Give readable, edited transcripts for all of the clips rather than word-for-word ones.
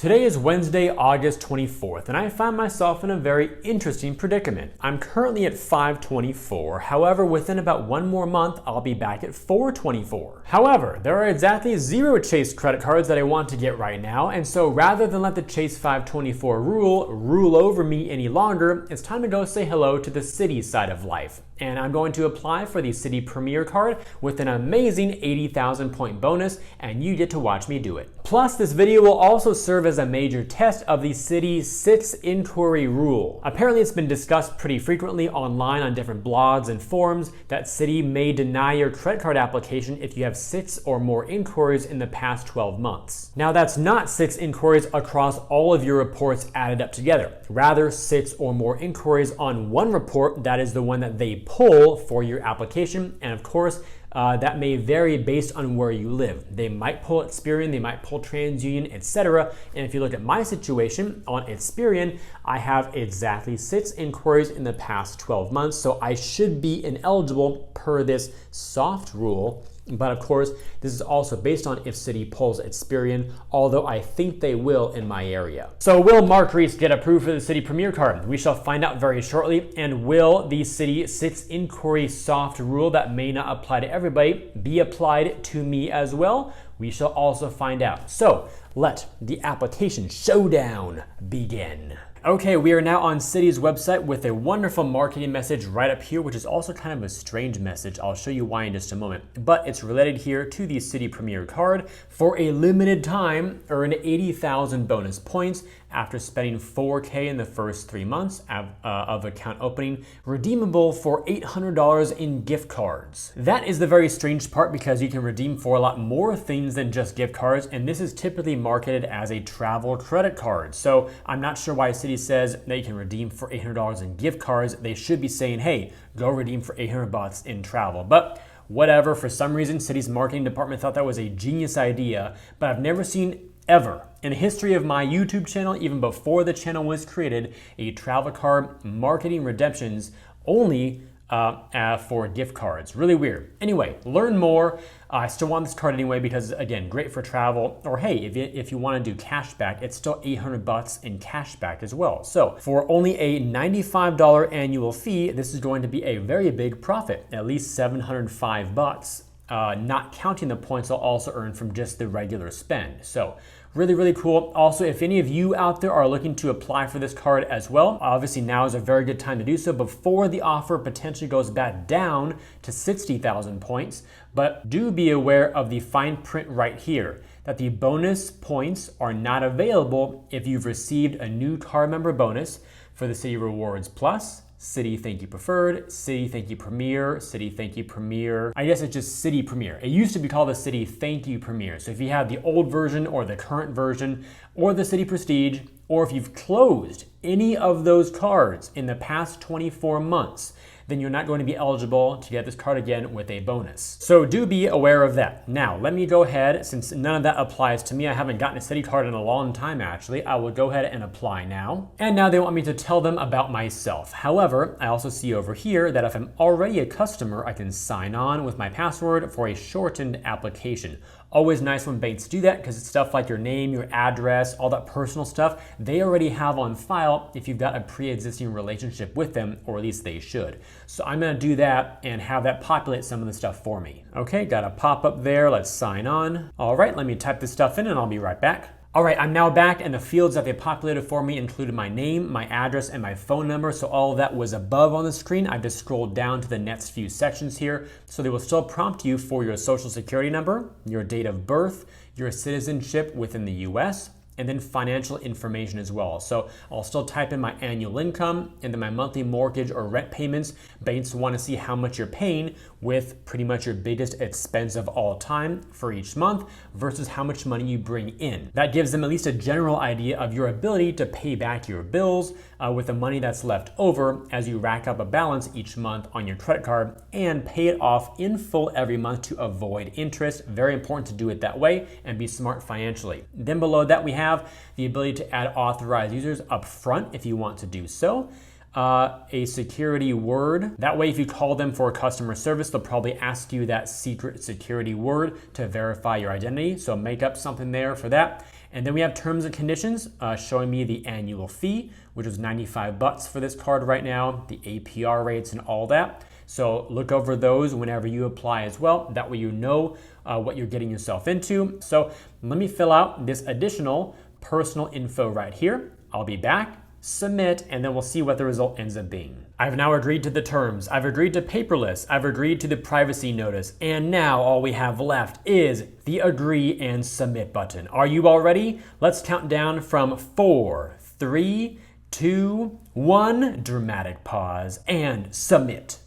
Today is Wednesday, August 24th, and I find myself in a very interesting predicament. I'm currently at 524. However, within about one more month, I'll be back at 424. However, there are exactly 0 Chase credit cards that I want to get right now, and so rather than let the Chase 524 rule over me any longer, it's time to go say hello to the Citi side of life. And I'm going to apply for the Citi Premier Card with an amazing 80,000 point bonus, and you get to watch me do it. Plus, this video will also serve as a major test of the Citi 6 inquiry rule. Apparently, it's been discussed pretty frequently online on different blogs and forums that Citi may deny your credit card application if you have 6 or more inquiries in the past 12 months. Now, that's not 6 inquiries across all of your reports added up together. Rather, 6 or more inquiries on one report, that is the one that they pull for your application. And of course, that may vary based on where you live. They might pull Experian, they might pull TransUnion, etc. And if you look at my situation on Experian, I have exactly 6 inquiries in the past 12 months. So I should be ineligible per this soft rule. But of course, this is also based on if Citi pulls Experian, although I think they will in my area. So will Mark Reese get approved for the Citi Premier Card? We shall find out very shortly. And will the Citi 6 inquiry soft rule that may not apply to everybody be applied to me as well? We shall also find out. So let the application showdown begin. Okay, we are now on Citi's website with a wonderful marketing message right up here, which is also kind of a strange message. I'll show you why in just a moment. But it's related here to the Citi Premier Card. For a limited time, earn 80,000 bonus points after spending $4K in the first 3 months of account opening, redeemable for $800 in gift cards. That is the very strange part because you can redeem for a lot more things than just gift cards, and this is typically marketed as a travel credit card. So I'm not sure why Citi says that you can redeem for $800 in gift cards. They should be saying, hey, go redeem for $800 in travel. But whatever, for some reason, Citi's marketing department thought that was a genius idea, but I've never seen ever in the history of my YouTube channel, even before the channel was created, a travel card marketing redemptions only for gift cards. Really weird. Anyway, learn more. I still want this card anyway because, again, great for travel. Or hey, if you want to do cash back, it's still $800 in cash back as well. So for only a $95 annual fee, this is going to be a very big profit, at least $705. Not counting the points I'll also earn from just the regular spend. So really, really cool. Also, if any of you out there are looking to apply for this card as well, obviously now is a very good time to do so before the offer potentially goes back down to 60,000 points. But do be aware of the fine print right here, that the bonus points are not available if you've received a new card member bonus for the Citi Rewards Plus, Citi Thank You Preferred, Citi Thank You Premier, Citi Thank You Premier. I guess it's just Citi Premier. It used to be called the Citi Thank You Premier. So if you have the old version or the current version or the Citi Prestige, or if you've closed any of those cards in the past 24 months, then you're not going to be eligible to get this card again with a bonus. So do be aware of that. Now, let me go ahead, since none of that applies to me, I haven't gotten a Citi card in a long time actually, I will go ahead and apply now. And now they want me to tell them about myself. However, I also see over here that if I'm already a customer, I can sign on with my password for a shortened application. Always nice when banks do that because it's stuff like your name, your address, all that personal stuff they already have on file if you've got a pre-existing relationship with them, or at least they should. So I'm gonna do that and have that populate some of the stuff for me. Okay, got a pop-up there, let's sign on. All right, let me type this stuff in and I'll be right back. All right, I'm now back, and the fields that they populated for me included my name, my address, and my phone number. So all of that was above on the screen. I've just scrolled down to the next few sections here. So they will still prompt you for your social security number, your date of birth, your citizenship within the US, and then financial information as well. So I'll still type in my annual income and then my monthly mortgage or rent payments. Banks want to see how much you're paying with pretty much your biggest expense of all time for each month versus how much money you bring in. That gives them at least a general idea of your ability to pay back your bills with the money that's left over as you rack up a balance each month on your credit card and pay it off in full every month to avoid interest. Very important to do it that way and be smart financially. Then below that, we have the ability to add authorized users up front if you want to do so. A security word. That way, if you call them for customer service, they'll probably ask you that secret security word to verify your identity. So make up something there for that. And then we have terms and conditions showing me the annual fee, which is $95 for this card right now, the APR rates and all that. So look over those whenever you apply as well. That way you know what you're getting yourself into. So let me fill out this additional personal info right here. I'll be back, submit, and then we'll see what the result ends up being. I've now agreed to the terms. I've agreed to paperless. I've agreed to the privacy notice. And now all we have left is the agree and submit button. Are you all ready? Let's count down from 4, 3, 2, 1. Dramatic pause and submit.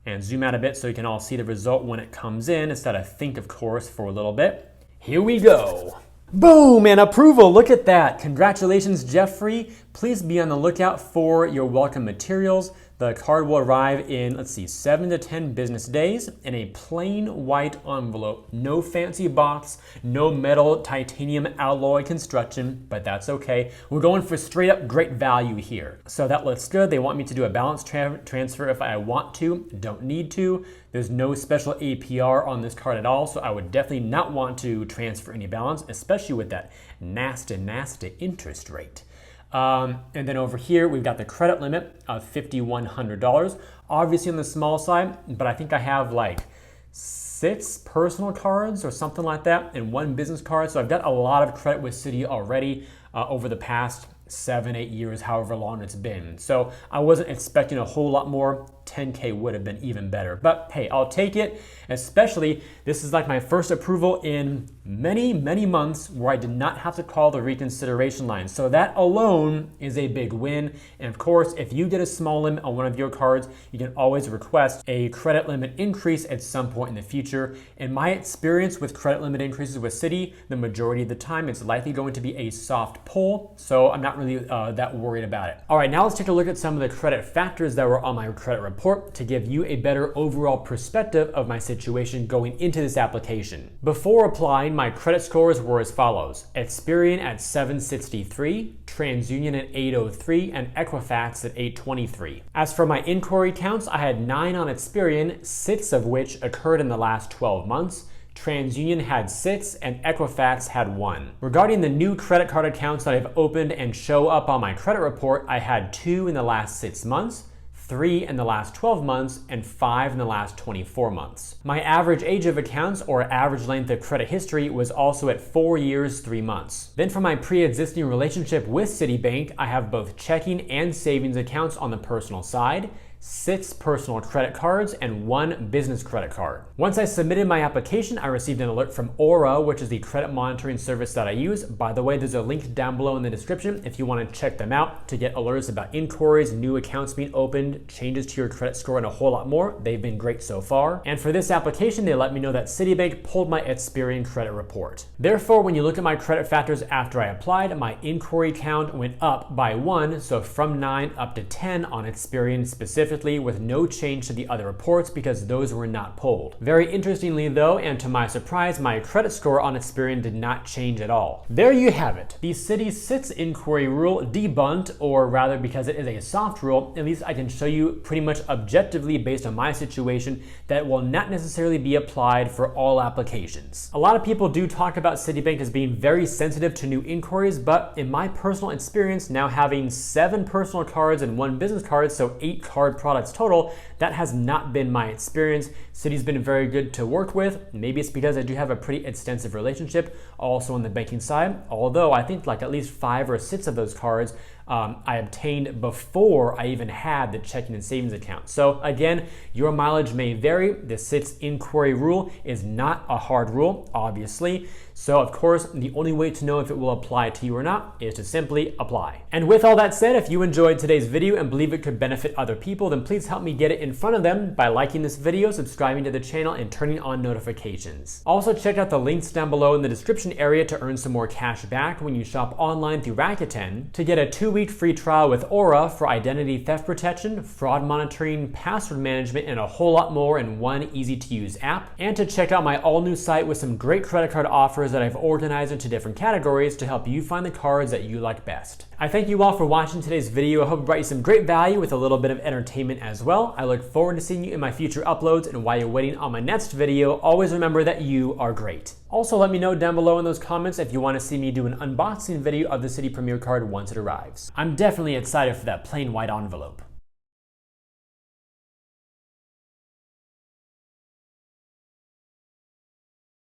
And zoom out a bit so you can all see the result when it comes in instead of think, of course, for a little bit. Here we go. Boom, and approval, look at that. Congratulations, Jeffrey. Please be on the lookout for your welcome materials. The card will arrive in, 7 to 10 business days in a plain white envelope. No fancy box, no metal titanium alloy construction, but that's okay. We're going for straight up great value here. So that looks good. They want me to do a balance transfer if I want to, don't need to. There's no special APR on this card at all, so I would definitely not want to transfer any balance, especially with that nasty interest rate. And then over here, we've got the credit limit of $5,100. Obviously on the small side, but I think I have like 6 personal cards or something like that and 1 business card. So I've got a lot of credit with Citi already over the past 7, 8 years, however long it's been. So I wasn't expecting a whole lot more. 10K would have been even better, but hey, I'll take it. Especially, this is like my first approval in many months where I did not have to call the reconsideration line. So that alone is a big win. And of course, if you get a small limit on one of your cards, you can always request a credit limit increase at some point in the future. In my experience with credit limit increases with Citi, the majority of the time, it's likely going to be a soft pull. So I'm not really that worried about it. All right, now let's take a look at some of the credit factors that were on my credit report to give you a better overall perspective of my situation going into this application. Before applying, my credit scores were as follows: Experian at 763, TransUnion at 803, and Equifax at 823. As for my inquiry counts, I had 9 on Experian, 6 of which occurred in the last 12 months. TransUnion had 6 and Equifax had 1. Regarding the new credit card accounts that I've opened and show up on my credit report, I had 2 in the last 6 months, 3 in the last 12 months, and 5 in the last 24 months. My average age of accounts, or average length of credit history, was also at 4 years, 3 months. Then for my pre-existing relationship with Citibank, I have both checking and savings accounts on the personal side, 6 personal credit cards, and 1 business credit card. Once I submitted my application, I received an alert from Aura, which is the credit monitoring service that I use. By the way, there's a link down below in the description if you want to check them out to get alerts about inquiries, new accounts being opened, changes to your credit score, and a whole lot more. They've been great so far. And for this application, they let me know that Citibank pulled my Experian credit report. Therefore, when you look at my credit factors after I applied, my inquiry count went up by 1, so from 9 up to 10 on Experian specifically, with no change to the other reports because those were not pulled. Very interestingly though, and to my surprise, my credit score on Experian did not change at all. There you have it. The Citi 6 inquiry rule debunked, or rather because it is a soft rule, at least I can show you pretty much objectively based on my situation that will not necessarily be applied for all applications. A lot of people do talk about Citibank as being very sensitive to new inquiries, but in my personal experience, now having 7 personal cards and 1 business card, so 8 card products total, that has not been my experience. Citi's been very good to work with. Maybe it's because I do have a pretty extensive relationship also on the banking side, although I think like at least 5 or 6 of those cards I obtained before I even had the checking and savings account. So again, your mileage may vary. The 6 inquiry rule is not a hard rule, obviously. So of course, the only way to know if it will apply to you or not is to simply apply. And with all that said, if you enjoyed today's video and believe it could benefit other people, then please help me get it in front of them by liking this video, subscribing to the channel, and turning on notifications. Also, check out the links down below in the description area to earn some more cash back when you shop online through Rakuten, to get a 2-week free trial with Aura for identity theft protection, fraud monitoring, password management, and a whole lot more in one easy-to-use app, and to check out my all-new site with some great credit card offers that I've organized into different categories to help you find the cards that you like best. I thank you all for watching today's video. I hope it brought you some great value with a little bit of entertainment as well. I look forward to seeing you in my future uploads, and while evaluating on my next video, always remember that you are great. Also, let me know down below in those comments if you want to see me do an unboxing video of the Citi Premier Card once it arrives. I'm definitely excited for that plain white envelope.